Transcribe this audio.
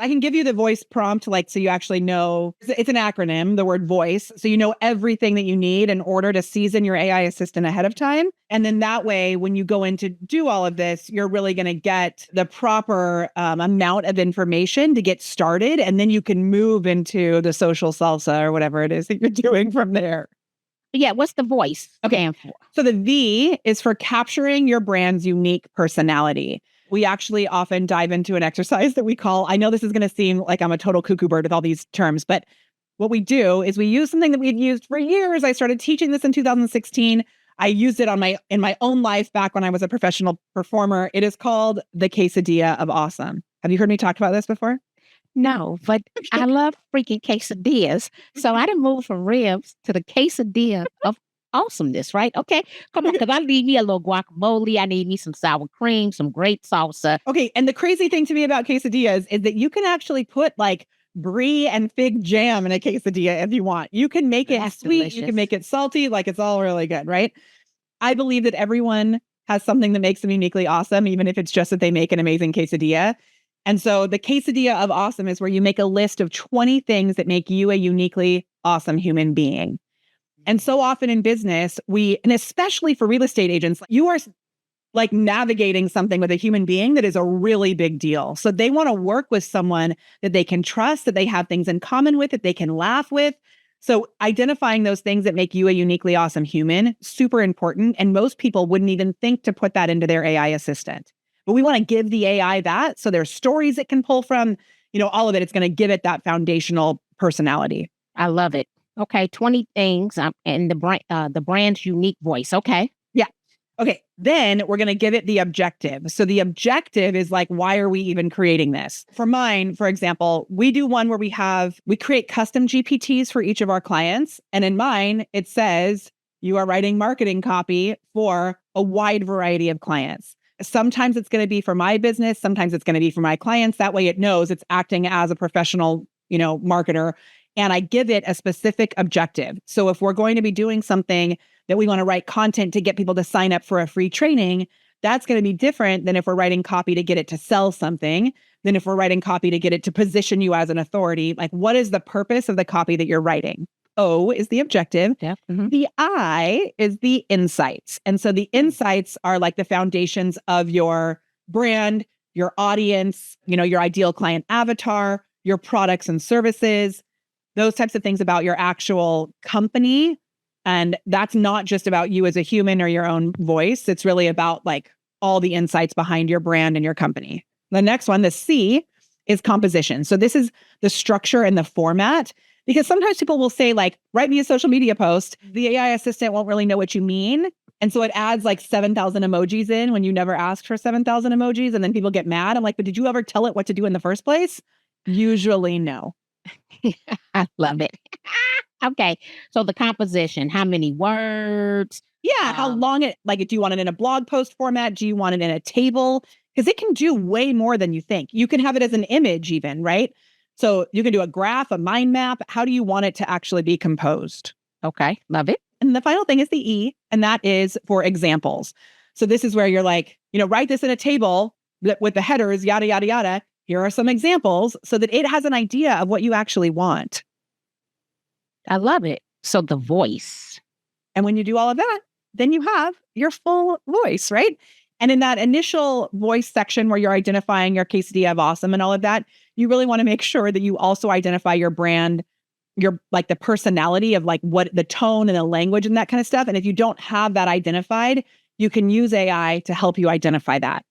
I can give you the voice prompt, like, so you actually know it's an acronym, the word voice. So you know everything that you need in order to season your AI assistant ahead of time. And then that way, when you go in to do all of this, you're really going to get the proper amount of information to get started. And then you can move into the social salsa or whatever it is that you're doing from there. Yeah, what's the voice stand for? So the V is for capturing your brand's unique personality. We actually often dive into an exercise that we call, I know this is going to seem like I'm a total cuckoo bird with all these terms, but what we do is we use something that we've used for years. I started teaching this in 2016. I used it in my own life back when I was a professional performer. It is called the quesadilla of awesome. Have you heard me talk about this before? No, but I love freaking quesadillas. So I done moved from ribs to the quesadilla of awesomeness, right? Okay, come on, because I need me a little guacamole. I need me some sour cream, some great salsa. Okay, and the crazy thing to me about quesadillas is that you can actually put like brie and fig jam in a quesadilla if you want. You can make it sweet, delicious. You can make it salty, like it's all really good, right? I believe that everyone has something that makes them uniquely awesome, even if it's just that they make an amazing quesadilla. And so the quesadilla of awesome is where you make a list of 20 things that make you a uniquely awesome human being. And so often in business, and especially for real estate agents, you are like navigating something with a human being that is a really big deal. So they want to work with someone that they can trust, that they have things in common with, that they can laugh with. So identifying those things that make you a uniquely awesome human, super important. And most people wouldn't even think to put that into their AI assistant. But we want to give the AI that. So there's stories it can pull from, all of it. It's going to give it that foundational personality. I love it. Okay, 20 things and the brand's unique voice. Okay. Yeah. Okay. Then we're going to give it the objective. So the objective is like, why are we even creating this? For mine, for example, we do one where we create custom GPTs for each of our clients. And in mine, it says you are writing marketing copy for a wide variety of clients. Sometimes it's going to be for my business. Sometimes it's going to be for my clients. That way it knows it's acting as a professional, marketer. And I give it a specific objective. So if we're going to be doing something that we want to write content to get people to sign up for a free training, that's going to be different than if we're writing copy to get it to sell something, than if we're writing copy to get it to position you as an authority. Like, what is the purpose of the copy that you're writing? O is the objective. Yeah. Mm-hmm. The I is the insights. And so the insights are like the foundations of your brand, your audience, your ideal client avatar, your products and services, those types of things about your actual company. And that's not just about you as a human or your own voice. It's really about like all the insights behind your brand and your company. The next one, the C, is composition. So this is the structure and the format. Because sometimes people will say like, write me a social media post. The AI assistant won't really know what you mean. And so it adds like 7,000 emojis in when you never asked for 7,000 emojis. And then people get mad. I'm like, but did you ever tell it what to do in the first place? Usually no. I love it. Okay. So the composition, how many words? Yeah. How long do you want it in a blog post format? Do you want it in a table? Because it can do way more than you think. You can have it as an image even, right? So you can do a graph, a mind map. How do you want it to actually be composed? Okay. Love it. And the final thing is the E, and that is for examples. So this is where you're like, write this in a table with the headers, yada, yada, yada. Here are some examples so that it has an idea of what you actually want. I love it. So the voice. And when you do all of that, then you have your full voice, right? And in that initial voice section where you're identifying your quesadilla of awesome and all of that, you really want to make sure that you also identify your brand, your like the personality of like what the tone and the language and that kind of stuff. And if you don't have that identified, you can use AI to help you identify that.